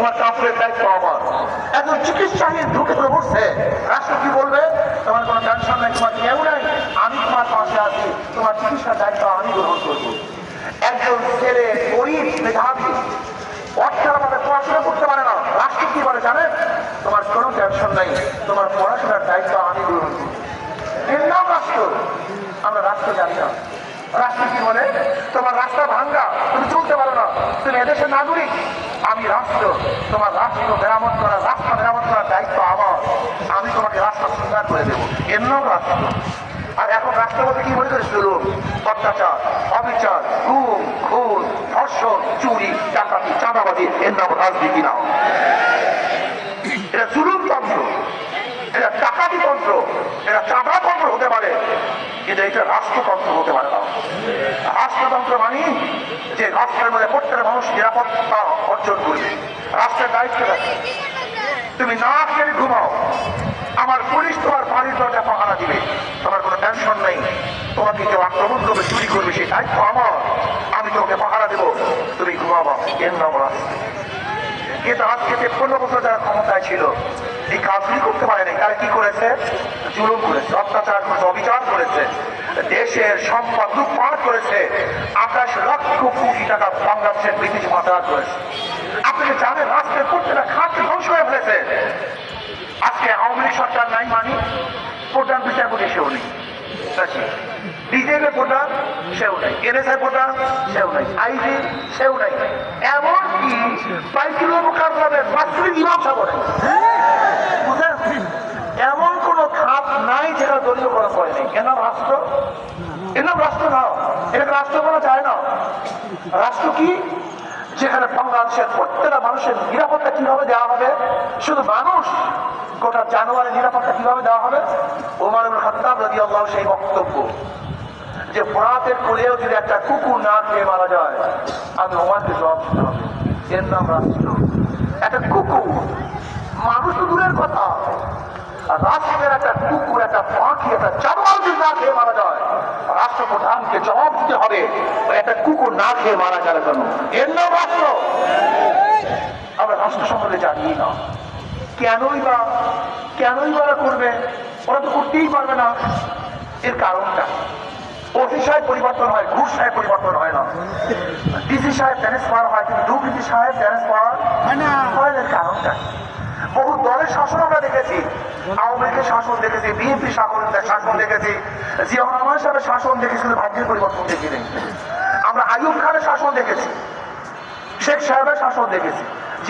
তোমার কাপড়ের দায়িত্ব আমার। একজন চিকিৎসাহীন ঢুকে পড়ে বসছে, রাষ্ট্র কি বলবে? তোমার কোনো টেনশন নেই, তোমার কেউ নাই, আমি তোমার পাশে আছি, তোমার চিকিৎসার দায়িত্ব আমি গ্রহণ করবো। একজন ছেলে গরিব মেধাবী অর্থের আমাদের পড়াশোনা করতে পারে না, রাষ্ট্র কি বলে জানেন? তোমার কোনো টেনশন নাই, তোমার পড়াশোনার দায়িত্ব আমি গ্রহণ করবো। এর নাম রাষ্ট্র। আমরা রাষ্ট্র জানি না। রাষ্ট্র কি বলে? তোমার রাস্তা ভাঙ্গা, তুমি চলতে পারো না, তুমি এদেশের নাগরিক, আমি রাষ্ট্র, তোমার রাষ্ট্র মেরামত করার, রাস্তা মেরামত করার দায়িত্ব আমার, আমি তোমাকে রাস্তা সুন্দর করে দেবো। এর নাম রাষ্ট্র। আর এখন রাষ্ট্রপতি কি মনে করে? জুলুম, অত্যাচার, অবিচার, গুম, খুন, ধর্ষণ, চুরি, ডাকাতি, চাঁদাবাজি, এর নাম রাজনীতি না। এটা জুলুম তন্ত্র, এটা ডাকাতি তন্ত্র, এটা চাঁদাতন্ত্র হতে পারে, কিন্তু এটা রাষ্ট্রতন্ত্র হতে পারে না। রাষ্ট্রতন্ত্র মানে যে রাষ্ট্রের মধ্যে প্রত্যেকটা মানুষ নিরাপত্তা অর্জন করবে, রাষ্ট্রের দায়িত্ব থাকে। তুমি না খেয়ে ঘুমাও, আমার পুলিশ তোমার বাড়ির দরজা পাহারা দিবে, তোমার কোনো টেনশন নেই। তোমাকে কেউ আক্রমণ করবে, চুরি করবে, সেই দায়িত্ব আমার, আমি তোমাকে পাহারা দেবো, তুমি ঘুমাবা। এর নাম রাষ্ট্র। কিন্তু আজকে ৫৩ বছর যারা ক্ষমতায় ছিল এই কাজগুলি করতে পারেনি। তারা কি করেছে? জুলুম করেছে, অত্যাচার করেছে, অবিচার করেছে, দেশের সম্পদ লুটপাট করেছে, ২৮ লক্ষ কোটি টাকা বাংলাদেশের ব্রিটিশ পাচার করেছে। আপনি জানেন রাষ্ট্রের প্রত্যেকটা খাতকে ধ্বংস হয়ে ফেলেছে। আজকে আওয়ামী লীগ সরকার নাই মানে প্রধান বিচারপতি সেও নেই, বিজেপি প্রধান সেও নাই, এনএসআই প্রধান সেও নাই, আইজি সেও নাই, এমনকি বাইতুল মুকাররমের মাসজিদ ইমাম সাহেব নেই। বুঝলেন? এমন কোন খাত নাই যেটা দলীয়করণ করে নেই। এর নাম রাষ্ট্র? এর নাম রাষ্ট্র না, এটাকে রাষ্ট্র বলা যায় না। রাষ্ট্র কি? যেখানে বাংলাদেশের প্রত্যেকটা মানুষের নিরাপত্তা কিভাবে দেওয়া হবে, শুধু মানুষ, গোটা জানোয়ারের নিরাপত্তা কিভাবে দেওয়া হবে। ওমর ইবনে খাত্তাব রাদিয়াল্লাহু সেই বক্তব্য যে ফোরাতের কোলেও যদি একটা কুকুর না খেয়ে মারা যায়, আমি ওমরকে জবাব দিতে হবে। এর নাম রাষ্ট্র। একটা কুকুর, মানুষ তো দূরের কথা, রাষ্ট্রের একটা কুকুর, একটা পাখি, একটা জানোয়ার যদি না খেয়ে মারা যায়, রাষ্ট্রপ্রধানকে জবাব দিতে হবে একটা কুকুর না খেয়ে মারা যাবে কেন। এর নাম রাষ্ট্র। আমরা রাষ্ট্র সম্বন্ধে জানি না। কেনই বা করবে? ওরা তো করতেই পারবে না। এর কারণটা, ওসি সাহেব পরিবর্তন হয়, ঘুষ সাহেব পরিবর্তন হয় না। ডিসি সাহেব ট্রান্সফার হয়, কিন্তু ডিসি সাহেব ট্রান্সফার হয় না। এর কারণটা, বহু দলের শাসন আমরা দেখেছি, আওয়ামী লীগের শাসন দেখেছি, বিএনপি শাসন দেখেছি, জিয়াউর রহমান সাহেবের শাসন দেখেছি, কিন্তু ভাগ্যের পরিবর্তন দেখিনি। আমরা আইয়ুব খানের শাসন দেখেছি, শেখ সাহেবের শাসন দেখেছি,